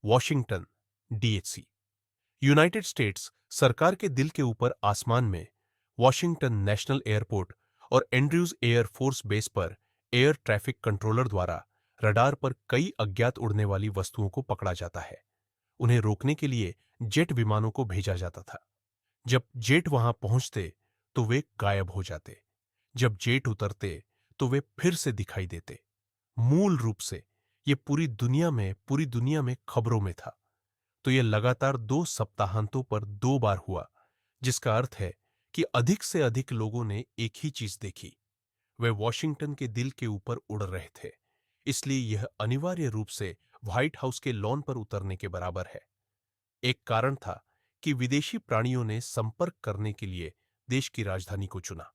Washington, DHC. United states सरकार के दिल के ऊपर आसमान में वॉशिंगटन नेशनल एयरपोर्ट और एंड्रयूज एयर फोर्स बेस पर एयर ट्रैफिक कंट्रोलर द्वारा रडार पर कई अज्ञात उड़ने वाली वस्तुओं को पकड़ा जाता है। उन्हें रोकने के लिए जेट विमानों को भेजा जाता था। जब जेट वहां पहुंचते तो वे गायब हो जाते। जब जेट उतरते तो वे फिर से दिखाई देते। मूल रूप से ये पूरी दुनिया में खबरों में था। तो यह लगातार 2 सप्ताहांतों पर 2 बार हुआ, जिसका अर्थ है कि अधिक से अधिक लोगों ने एक ही चीज देखी। वे वॉशिंगटन के दिल के ऊपर उड़ रहे थे। इसलिए यह अनिवार्य रूप से व्हाइट हाउस के लॉन पर उतरने के बराबर है। एक कारण था कि विदेशी प्राणियों ने संपर्क करने के लिए देश की राजधानी को चुना।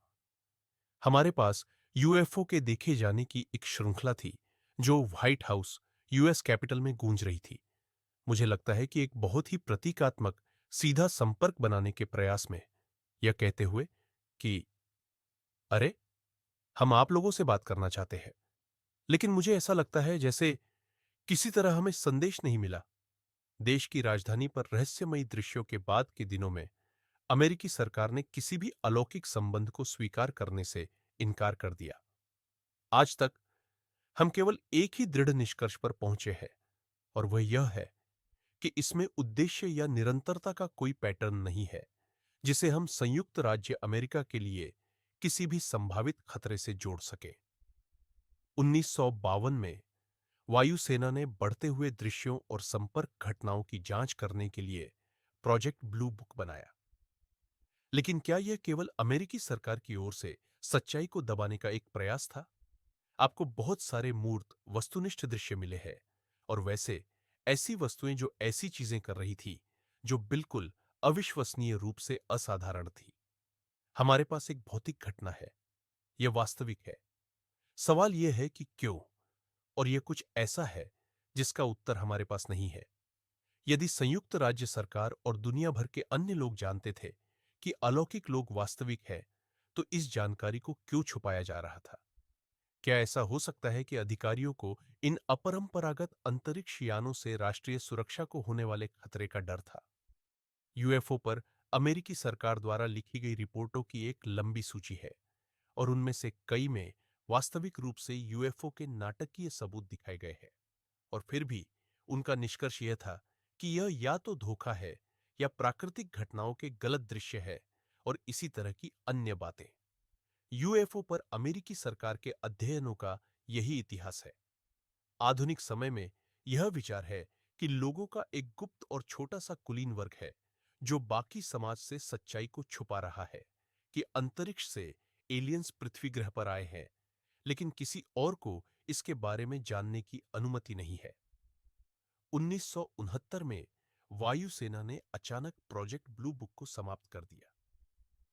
हमारे पास यूएफओ के देखे जाने की एक श्रृंखला थी जो व्हाइट हाउस, यूएस कैपिटल में गूंज रही थी। मुझे लगता है कि एक बहुत ही प्रतीकात्मक सीधा संपर्क बनाने के प्रयास में, यह कहते हुए कि अरे, हम आप लोगों से बात करना चाहते हैं, लेकिन मुझे ऐसा लगता है जैसे किसी तरह हमें संदेश नहीं मिला। देश की राजधानी पर रहस्यमयी दृश्यों के बाद के दिनों में अमेरिकी सरकार ने किसी भी अलौकिक संबंध को स्वीकार करने से इनकार कर दिया। आज तक हम केवल एक ही दृढ़ निष्कर्ष पर पहुंचे हैं, और वह यह है कि इसमें उद्देश्य या निरंतरता का कोई पैटर्न नहीं है जिसे हम संयुक्त राज्य अमेरिका के लिए किसी भी संभावित खतरे से जोड़ सके। 1952 में वायुसेना ने बढ़ते हुए दृश्यों और संपर्क घटनाओं की जांच करने के लिए प्रोजेक्ट ब्लू बुक बनाया। लेकिन क्या यह केवल अमेरिकी सरकार की ओर से सच्चाई को दबाने का एक प्रयास था? आपको बहुत सारे मूर्त वस्तुनिष्ठ दृश्य मिले हैं, और वैसे ऐसी वस्तुएं जो ऐसी चीजें कर रही थी जो बिल्कुल अविश्वसनीय रूप से असाधारण थी। हमारे पास एक भौतिक घटना है, यह वास्तविक है। सवाल यह है कि क्यों, और यह कुछ ऐसा है जिसका उत्तर हमारे पास नहीं है। यदि संयुक्त राज्य सरकार और दुनिया भर के अन्य लोग जानते थे कि अलौकिक लोग वास्तविक है, तो इस जानकारी को क्यों छुपाया जा रहा था? क्या ऐसा हो सकता है कि अधिकारियों को इन अपरंपरागत अंतरिक्ष यानों से राष्ट्रीय सुरक्षा को होने वाले खतरे का डर था? यूएफओ पर अमेरिकी सरकार द्वारा लिखी गई रिपोर्टों की एक लंबी सूची है, और उनमें से कई में वास्तविक रूप से यूएफओ के नाटकीय सबूत दिखाए गए हैं। और फिर भी उनका निष्कर्ष यह था कि यह या तो धोखा है या प्राकृतिक घटनाओं के गलत दृश्य है, और इसी तरह की अन्य बातें। यूएफओ पर अमेरिकी सरकार के अध्ययनों का यही इतिहास है। आधुनिक समय में यह विचार है कि लोगों का एक गुप्त और छोटा सा कुलीन वर्ग है जो बाकी समाज से सच्चाई को छुपा रहा है कि अंतरिक्ष से एलियंस पृथ्वी ग्रह पर आए हैं, लेकिन किसी और को इसके बारे में जानने की अनुमति नहीं है। 1969 में वायुसेना ने अचानक प्रोजेक्ट ब्लू बुक को समाप्त कर दिया।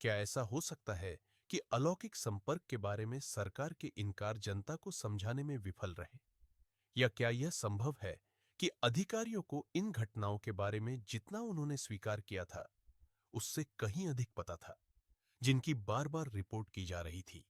क्या ऐसा हो सकता है कि अलौकिक संपर्क के बारे में सरकार के इनकार जनता को समझाने में विफल रहे? या क्या यह संभव है कि अधिकारियों को इन घटनाओं के बारे में जितना उन्होंने स्वीकार किया था, उससे कहीं अधिक पता था, जिनकी बार बार रिपोर्ट की जा रही थी?